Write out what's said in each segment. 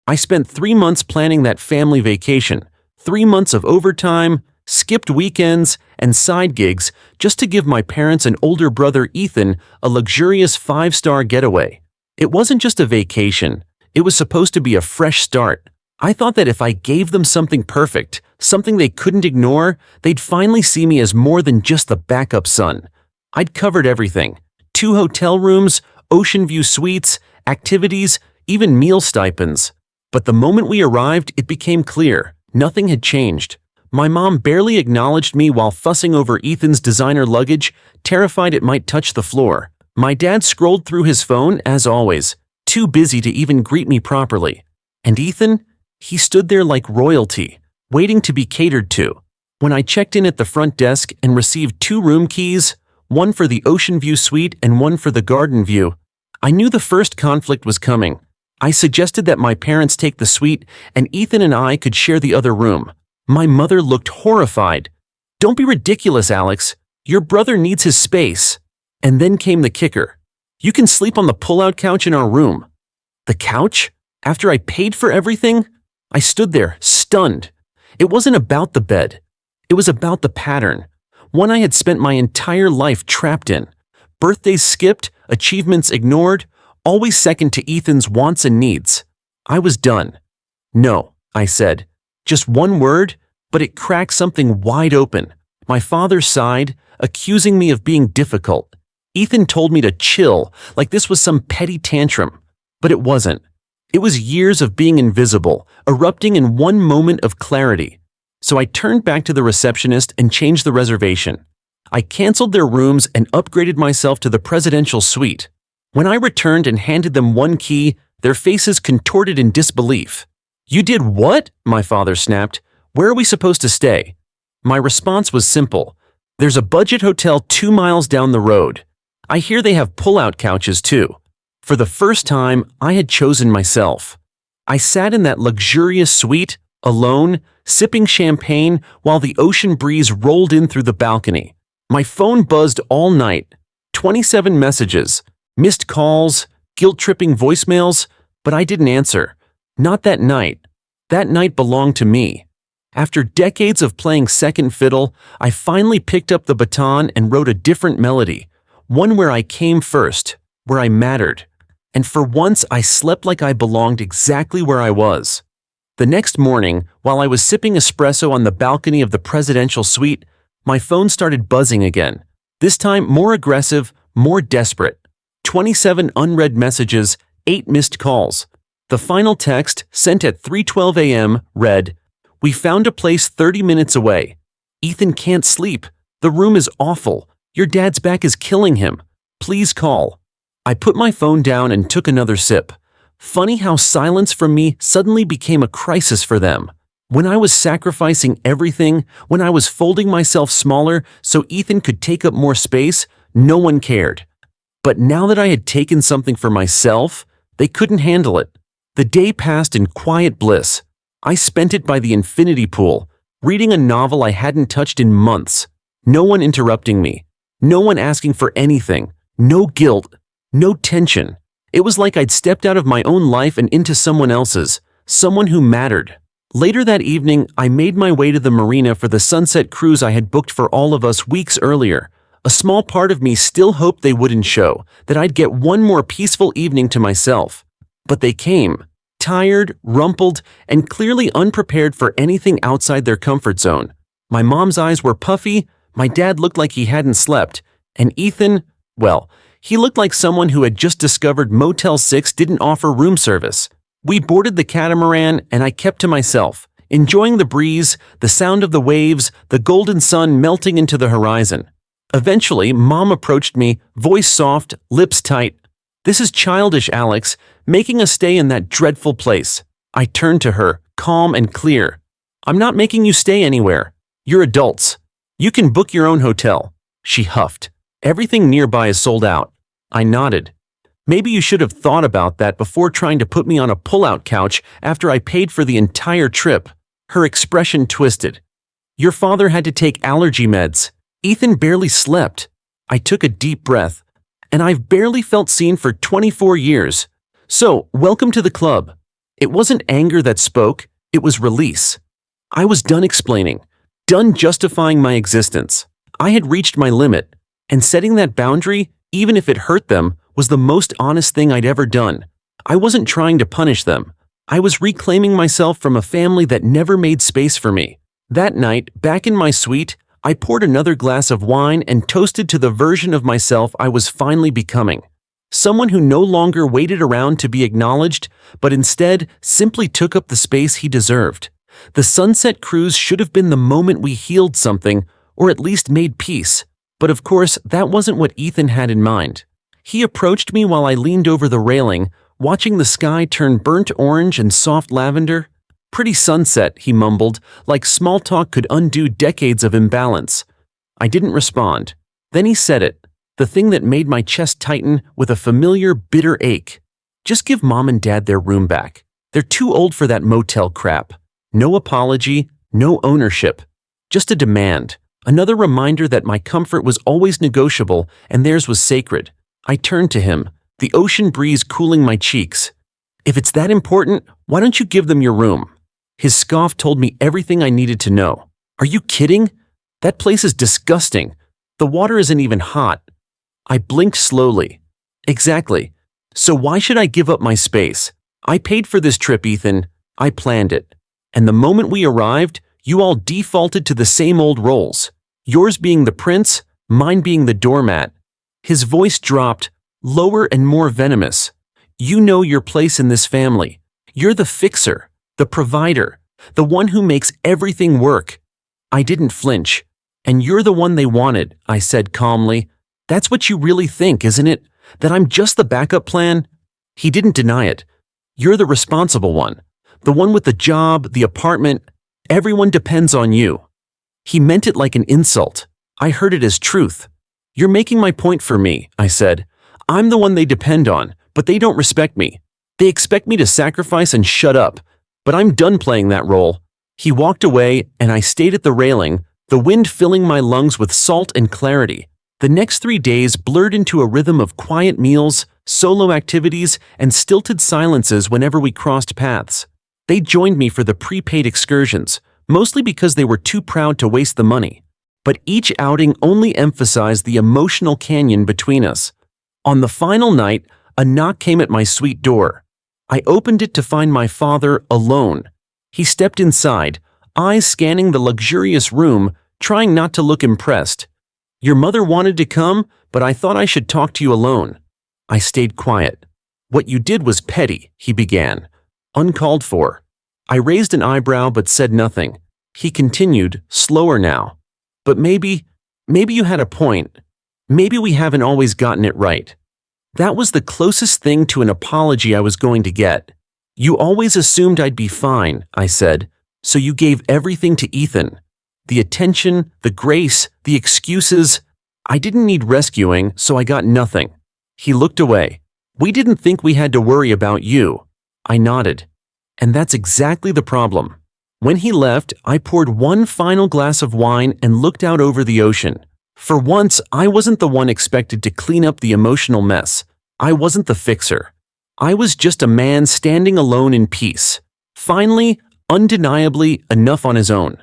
I spent 3 months planning that family vacation, 3 months of overtime, skipped weekends, and side gigs just to give my parents and older brother Ethan a luxurious 5-star getaway. It wasn't just a vacation, it was supposed to be a fresh start. I thought that if I gave them something perfect, something they couldn't ignore, they'd finally see me as more than just the backup son. I'd covered everything: 2 hotel rooms, ocean view suites, activities, even meal stipends. But the moment we arrived, it became clear nothing had changed. My mom barely acknowledged me while fussing over Ethan's designer luggage, terrified it might touch the floor. My dad scrolled through his phone, as always, too busy to even greet me properly. And Ethan? He stood there like royalty, waiting to be catered to. When I checked in at the front desk and received 2 room keys, one for the ocean view suite and one for the garden view, I knew the first conflict was coming. I suggested that my parents take the suite and Ethan and I could share the other room. My mother looked horrified. "Don't be ridiculous, Alex. Your brother needs his space." And then came the kicker. "You can sleep on the pull-out couch in our room." The couch? After I paid for everything? I stood there, stunned. It wasn't about the bed. It was about the pattern, one I had spent my entire life trapped in. Birthdays skipped, achievements ignored, always second to Ethan's wants and needs. I was done. "No," I said. Just one word, but it cracked something wide open. My father sighed, accusing me of being difficult. Ethan told me to chill, like this was some petty tantrum. But it wasn't. It was years of being invisible, erupting in one moment of clarity. So I turned back to the receptionist and changed the reservation. I canceled their rooms and upgraded myself to the presidential suite. When I returned and handed them one key, their faces contorted in disbelief. "You did what?" my father snapped. "Where are we supposed to stay?" My response was simple. "There's a budget hotel 2 miles down the road. I hear they have pull-out couches too." For the first time, I had chosen myself. I sat in that luxurious suite, alone, sipping champagne while the ocean breeze rolled in through the balcony. My phone buzzed all night. 27 messages, missed calls, guilt-tripping voicemails, but I didn't answer. Not that night. That night belonged to me. After decades of playing second fiddle, I finally picked up the baton and wrote a different melody, one where I came first, where I mattered. And for once, I slept like I belonged exactly where I was. The next morning, while I was sipping espresso on the balcony of the presidential suite, my phone started buzzing again. This time more aggressive, more desperate. 27 unread messages, 8 missed calls. The final text, sent at 3:12 a.m., read, "We found a place 30 minutes away. Ethan can't sleep. The room is awful. Your dad's back is killing him. Please call." I put my phone down and took another sip. Funny how silence from me suddenly became a crisis for them. When I was sacrificing everything, when I was folding myself smaller so Ethan could take up more space, no one cared. But now that I had taken something for myself, they couldn't handle it. The day passed in quiet bliss. I spent it by the infinity pool, reading a novel I hadn't touched in months. No one interrupting me. No one asking for anything. No guilt. No tension. It was like I'd stepped out of my own life and into someone else's, someone who mattered. Later that evening, I made my way to the marina for the sunset cruise I had booked for all of us weeks earlier. A small part of me still hoped they wouldn't show, that I'd get one more peaceful evening to myself. But they came, tired, rumpled, and clearly unprepared for anything outside their comfort zone. My mom's eyes were puffy, my dad looked like he hadn't slept, and Ethan, well, he looked like someone who had just discovered Motel 6 didn't offer room service. We boarded the catamaran and I kept to myself, enjoying the breeze, the sound of the waves, the golden sun melting into the horizon. Eventually, Mom approached me, voice soft, lips tight. "This is childish, Alex, making us stay in that dreadful place." I turned to her, calm and clear. "I'm not making you stay anywhere. You're adults. You can book your own hotel." She huffed. "Everything nearby is sold out." I nodded. "Maybe you should have thought about that before trying to put me on a pull-out couch after I paid for the entire trip." Her expression twisted. "Your father had to take allergy meds. Ethan barely slept." I took a deep breath. "And I've barely felt seen for 24 years. So, welcome to the club." It wasn't anger that spoke, it was release. I was done explaining, done justifying my existence. I had reached my limit, and setting that boundary, even if it hurt them, was the most honest thing I'd ever done. I wasn't trying to punish them. I was reclaiming myself from a family that never made space for me. That night, back in my suite, I poured another glass of wine and toasted to the version of myself I was finally becoming. Someone who no longer waited around to be acknowledged, but instead simply took up the space he deserved. The sunset cruise should have been the moment we healed something, or at least made peace. But of course, that wasn't what Ethan had in mind. He approached me while I leaned over the railing, watching the sky turn burnt orange and soft lavender. "Pretty sunset," he mumbled, like small talk could undo decades of imbalance. I didn't respond. Then he said it, the thing that made my chest tighten with a familiar, bitter ache. "Just give Mom and Dad their room back. They're too old for that motel crap." No apology, no ownership. Just a demand. Another reminder that my comfort was always negotiable and theirs was sacred. I turned to him, the ocean breeze cooling my cheeks. "If it's that important, why don't you give them your room?" His scoff told me everything I needed to know. "Are you kidding? That place is disgusting. The water isn't even hot." I blinked slowly. "Exactly. So why should I give up my space? I paid for this trip, Ethan. I planned it. And the moment we arrived, you all defaulted to the same old roles. Yours being the prince, mine being the doormat." His voice dropped, lower and more venomous. "You know your place in this family. You're the fixer, the provider, the one who makes everything work." I didn't flinch. "And you're the one they wanted," I said calmly. "That's what you really think, isn't it? That I'm just the backup plan?" He didn't deny it. "You're the responsible one. The one with the job, the apartment. Everyone depends on you." He meant it like an insult. I heard it as truth. "You're making my point for me," I said. "I'm the one they depend on, but they don't respect me. They expect me to sacrifice and shut up. But I'm done playing that role." He walked away, and I stayed at the railing, the wind filling my lungs with salt and clarity. The next 3 days blurred into a rhythm of quiet meals, solo activities, and stilted silences whenever we crossed paths. They joined me for the prepaid excursions, mostly because they were too proud to waste the money. But each outing only emphasized the emotional canyon between us. On the final night, a knock came at my suite door. I opened it to find my father alone. He stepped inside, eyes scanning the luxurious room, trying not to look impressed. "Your mother wanted to come, but I thought I should talk to you alone." I stayed quiet. "What you did was petty," he began. "Uncalled for." I raised an eyebrow but said nothing. He continued, slower now. "But maybe you had a point. Maybe we haven't always gotten it right." That was the closest thing to an apology I was going to get. "You always assumed I'd be fine," I said, "so you gave everything to Ethan. The attention, the grace, the excuses. I didn't need rescuing, so I got nothing." He looked away. "We didn't think we had to worry about you." I nodded. "And that's exactly the problem." When he left, I poured one final glass of wine and looked out over the ocean. For once, I wasn't the one expected to clean up the emotional mess. I wasn't the fixer. I was just a man standing alone in peace. Finally, undeniably, enough on his own.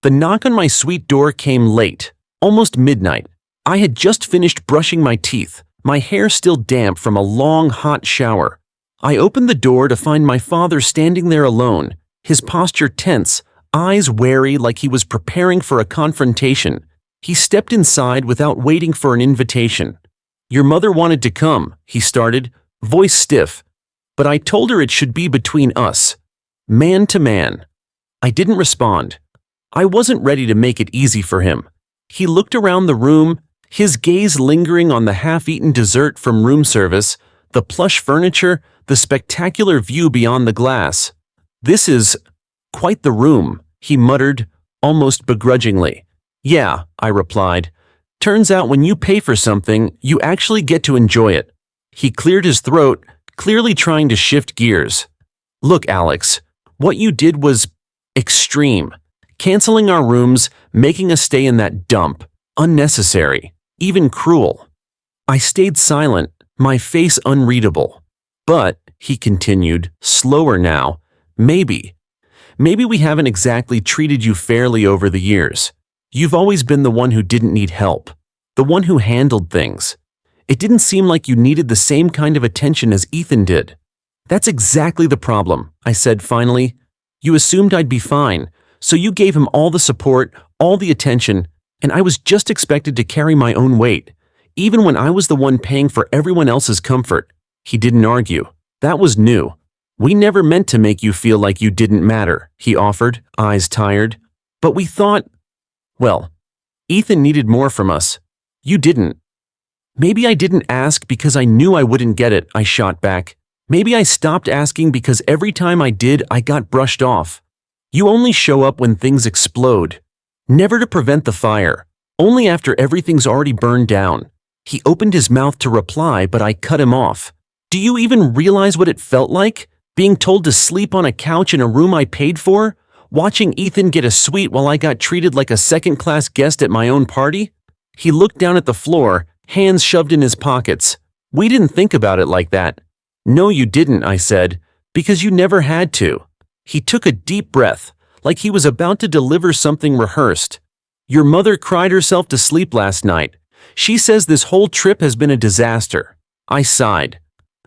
The knock on my suite door came late, almost midnight. I had just finished brushing my teeth, my hair still damp from a long, hot shower. I opened the door to find my father standing there alone, his posture tense, eyes wary like he was preparing for a confrontation. He stepped inside without waiting for an invitation. "Your mother wanted to come," he started, voice stiff. "But I told her it should be between us. Man to man." I didn't respond. I wasn't ready to make it easy for him. He looked around the room, his gaze lingering on the half-eaten dessert from room service, the plush furniture, the spectacular view beyond the glass. "This is quite the room," he muttered, almost begrudgingly. "Yeah," I replied. "Turns out when you pay for something, you actually get to enjoy it." He cleared his throat, clearly trying to shift gears. "Look, Alex, what you did was extreme. Canceling our rooms, making us stay in that dump. Unnecessary, even cruel." I stayed silent, my face unreadable. "But," he continued, slower now, maybe. Maybe we haven't exactly treated you fairly over the years. You've always been the one who didn't need help, the one who handled things. It didn't seem like you needed the same kind of attention as Ethan did. That's exactly the problem, I said finally. You assumed I'd be fine, so you gave him all the support, all the attention, and I was just expected to carry my own weight, even when I was the one paying for everyone else's comfort. He didn't argue. That was new. We never meant to make you feel like you didn't matter, he offered, eyes tired. But we thought, well, Ethan needed more from us. You didn't. Maybe I didn't ask because I knew I wouldn't get it, I shot back. Maybe I stopped asking because every time I did, I got brushed off. You only show up when things explode. Never to prevent the fire, only after everything's already burned down. He opened his mouth to reply, but I cut him off. Do you even realize what it felt like? Being told to sleep on a couch in a room I paid for? Watching Ethan get a suite while I got treated like a second-class guest at my own party? He looked down at the floor, hands shoved in his pockets. We didn't think about it like that. No, you didn't, I said, because you never had to. He took a deep breath, like he was about to deliver something rehearsed. Your mother cried herself to sleep last night. She says this whole trip has been a disaster. I sighed.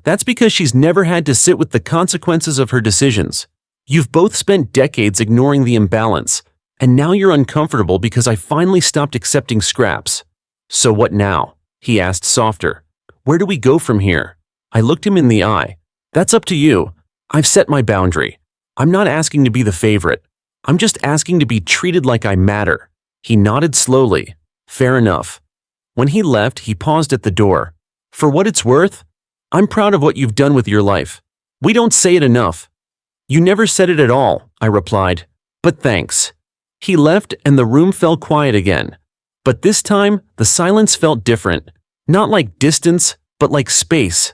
That's because she's never had to sit with the consequences of her decisions. You've both spent decades ignoring the imbalance, and now you're uncomfortable because I finally stopped accepting scraps. So what now? He asked softer. Where do we go from here? I looked him in the eye. That's up to you. I've set my boundary. I'm not asking to be the favorite. I'm just asking to be treated like I matter. He nodded slowly. Fair enough. When he left, he paused at the door. For what it's worth, I'm proud of what you've done with your life. We don't say it enough. You never said it at all, I replied. But thanks. He left and the room fell quiet again. But this time, the silence felt different. Not like distance, but like space.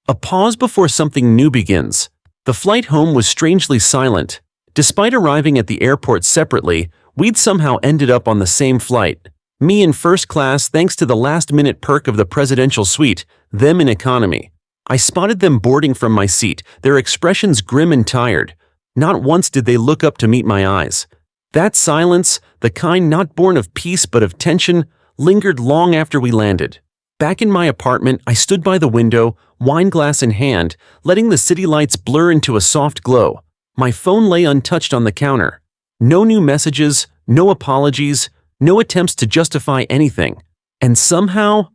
A pause before something new begins. The flight home was strangely silent. Despite arriving at the airport separately, we'd somehow ended up on the same flight. Me in first class thanks to the last-minute perk of the presidential suite, them in economy. I spotted them boarding from my seat, their expressions grim and tired. Not once did they look up to meet my eyes. That silence, the kind not born of peace but of tension, lingered long after we landed. Back in my apartment, I stood by the window, wine glass in hand, letting the city lights blur into a soft glow. My phone lay untouched on the counter. No new messages, no apologies, no attempts to justify anything. And somehow,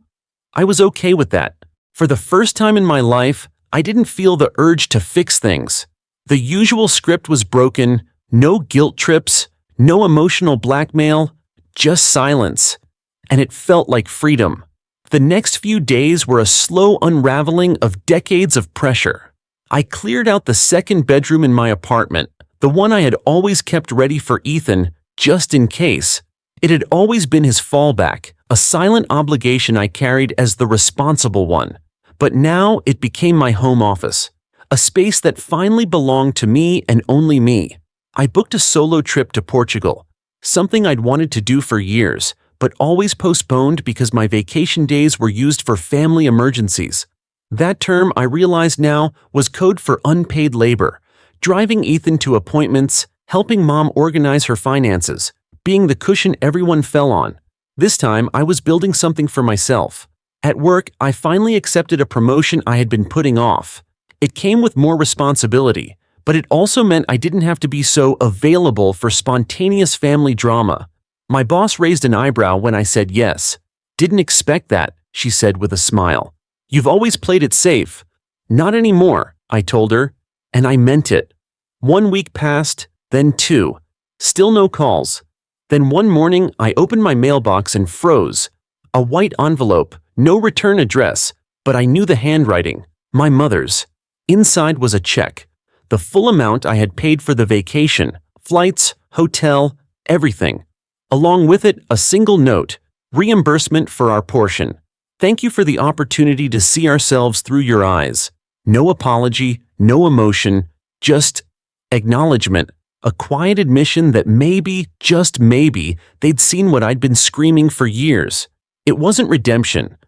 I was okay with that. For the first time in my life, I didn't feel the urge to fix things. The usual script was broken, no guilt trips, no emotional blackmail, just silence. And it felt like freedom. The next few days were a slow unraveling of decades of pressure. I cleared out the second bedroom in my apartment, the one I had always kept ready for Ethan, just in case. It had always been his fallback, a silent obligation I carried as the responsible one. But now it became my home office, a space that finally belonged to me and only me. I booked a solo trip to Portugal, something I'd wanted to do for years, but always postponed because my vacation days were used for family emergencies. That term, I realized now, was code for unpaid labor, driving Ethan to appointments, helping mom organize her finances, being the cushion everyone fell on. This time, I was building something for myself. At work, I finally accepted a promotion I had been putting off. It came with more responsibility, but it also meant I didn't have to be so available for spontaneous family drama. My boss raised an eyebrow when I said yes. Didn't expect that, she said with a smile. You've always played it safe. Not anymore, I told her, and I meant it. 1 week passed, then 2. Still no calls. Then one morning, I opened my mailbox and froze. A white envelope, no return address, but I knew the handwriting, my mother's. Inside was a check, the full amount I had paid for the vacation, flights, hotel, everything. Along with it, a single note, reimbursement for our portion. Thank you for the opportunity to see ourselves through your eyes. No apology, no emotion, just acknowledgement, a quiet admission that maybe, just maybe, they'd seen what I'd been screaming for years. It wasn't redemption,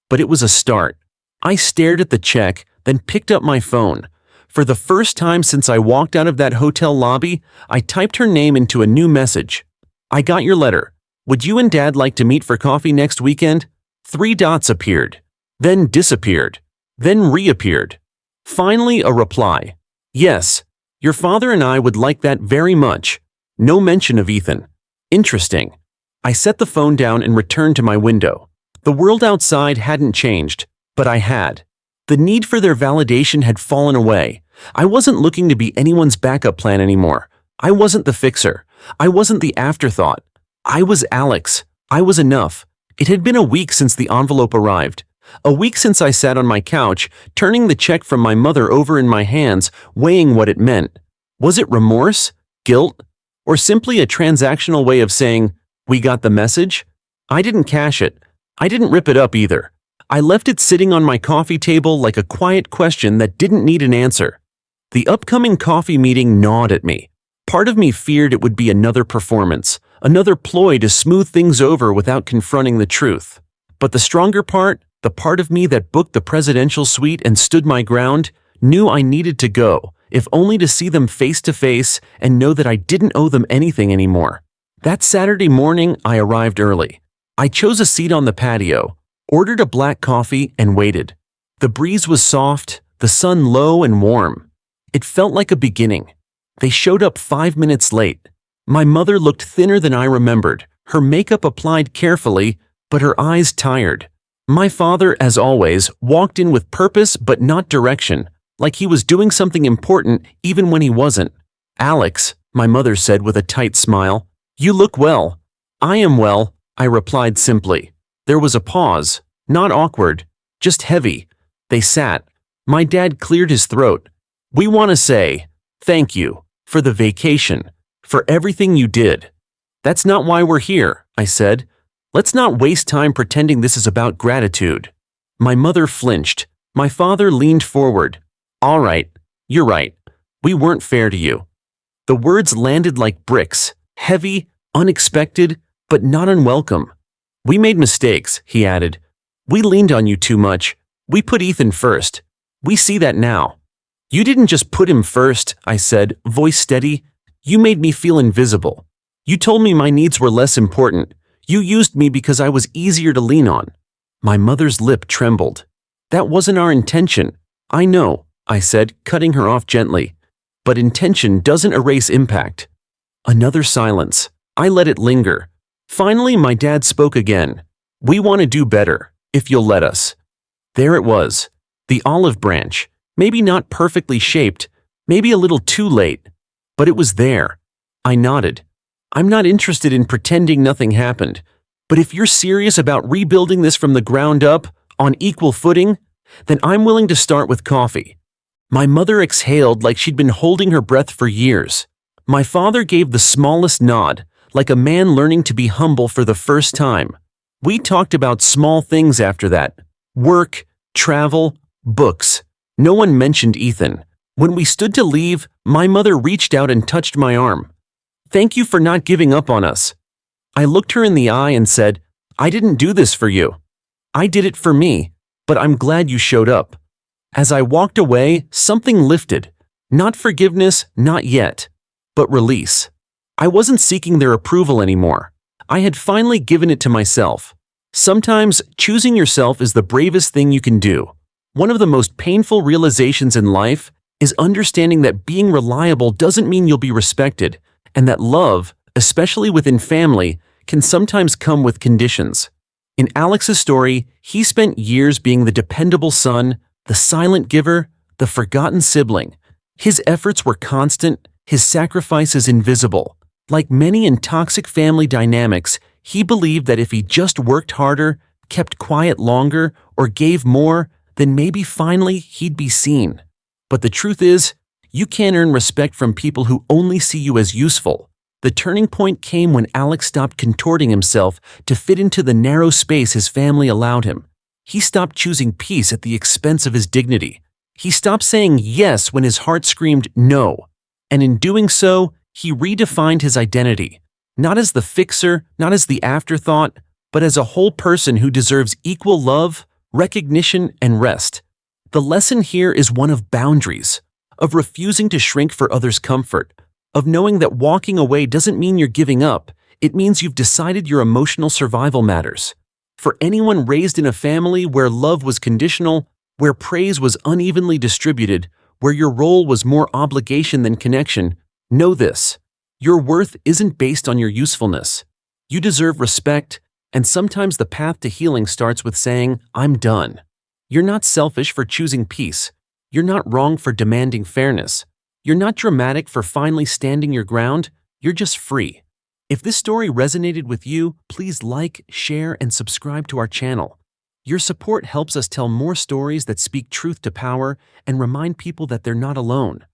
but it was a start. I stared at the check, then picked up my phone. For the first time since I walked out of that hotel lobby, I typed her name into a new message. I got your letter. Would you and Dad like to meet for coffee next weekend? 3 dots appeared, then disappeared, then reappeared. Finally, a reply. Yes, your father and I would like that very much. No mention of Ethan. Interesting. I set the phone down and returned to my window. The world outside hadn't changed, but I had. The need for their validation had fallen away. I wasn't looking to be anyone's backup plan anymore. I wasn't the fixer. I wasn't the afterthought. I was Alex. I was enough. It had been a week since the envelope arrived. A week since I sat on my couch, turning the check from my mother over in my hands, weighing what it meant. Was it remorse, guilt, or simply a transactional way of saying, "We got the message"? I didn't cash it. I didn't rip it up either. I left it sitting on my coffee table like a quiet question that didn't need an answer. The upcoming coffee meeting gnawed at me. Part of me feared it would be another performance, another ploy to smooth things over without confronting the truth. But the stronger part, the part of me that booked the presidential suite and stood my ground, knew I needed to go, if only to see them face to face and know that I didn't owe them anything anymore. That Saturday morning, I arrived early. I chose a seat on the patio, ordered a black coffee, and waited. The breeze was soft, the sun low and warm. It felt like a beginning. They showed up 5 minutes late. My mother looked thinner than I remembered, her makeup applied carefully, but her eyes tired. My father, as always, walked in with purpose but not direction, like he was doing something important even when he wasn't. "Alex," my mother said with a tight smile, "you look well." "I am well," I replied simply. There was a pause, not awkward, just heavy. They sat. My dad cleared his throat. "We want to say thank you for the vacation, for everything you did." "That's not why we're here," I said. "Let's not waste time pretending this is about gratitude." My mother flinched. My father leaned forward. "All right, you're right. We weren't fair to you." The words landed like bricks, heavy, unexpected, but not unwelcome. "We made mistakes," he added. "We leaned on you too much. We put Ethan first. We see that now." "You didn't just put him first," I said, voice steady. "You made me feel invisible. You told me my needs were less important. You used me because I was easier to lean on." My mother's lip trembled. "That wasn't our intention." "I know," I said, cutting her off gently. "But intention doesn't erase impact." Another silence. I let it linger. Finally, my dad spoke again. "We want to do better, if you'll let us." There it was, the olive branch, maybe not perfectly shaped, maybe a little too late, but it was there. I nodded. "I'm not interested in pretending nothing happened, but if you're serious about rebuilding this from the ground up, on equal footing, then I'm willing to start with coffee." My mother exhaled like she'd been holding her breath for years. My father gave the smallest nod, like a man learning to be humble for the first time. We talked about small things after that. Work, travel, books. No one mentioned Ethan. When we stood to leave, my mother reached out and touched my arm. "Thank you for not giving up on us." I looked her in the eye and said, "I didn't do this for you. I did it for me, but I'm glad you showed up." As I walked away, something lifted. Not forgiveness, not yet, but release. I wasn't seeking their approval anymore. I had finally given it to myself. Sometimes, choosing yourself is the bravest thing you can do. One of the most painful realizations in life is understanding that being reliable doesn't mean you'll be respected, and that love, especially within family, can sometimes come with conditions. In Alex's story, he spent years being the dependable son, the silent giver, the forgotten sibling. His efforts were constant, his sacrifices invisible. Like many in toxic family dynamics, he believed that if he just worked harder, kept quiet longer, or gave more, then maybe finally he'd be seen. But the truth is, you can't earn respect from people who only see you as useful. The turning point came when Alex stopped contorting himself to fit into the narrow space his family allowed him. He stopped choosing peace at the expense of his dignity. He stopped saying yes when his heart screamed no. And in doing so, he redefined his identity, not as the fixer, not as the afterthought, but as a whole person who deserves equal love, recognition, and rest. The lesson here is one of boundaries, of refusing to shrink for others' comfort, of knowing that walking away doesn't mean you're giving up, it means you've decided your emotional survival matters. For anyone raised in a family where love was conditional, where praise was unevenly distributed, where your role was more obligation than connection, know this: your worth isn't based on your usefulness. You deserve respect, and sometimes the path to healing starts with saying, "I'm done." You're not selfish for choosing peace. You're not wrong for demanding fairness. You're not dramatic for finally standing your ground. You're just free. If this story resonated with you, please like, share, and subscribe to our channel. Your support helps us tell more stories that speak truth to power and remind people that they're not alone.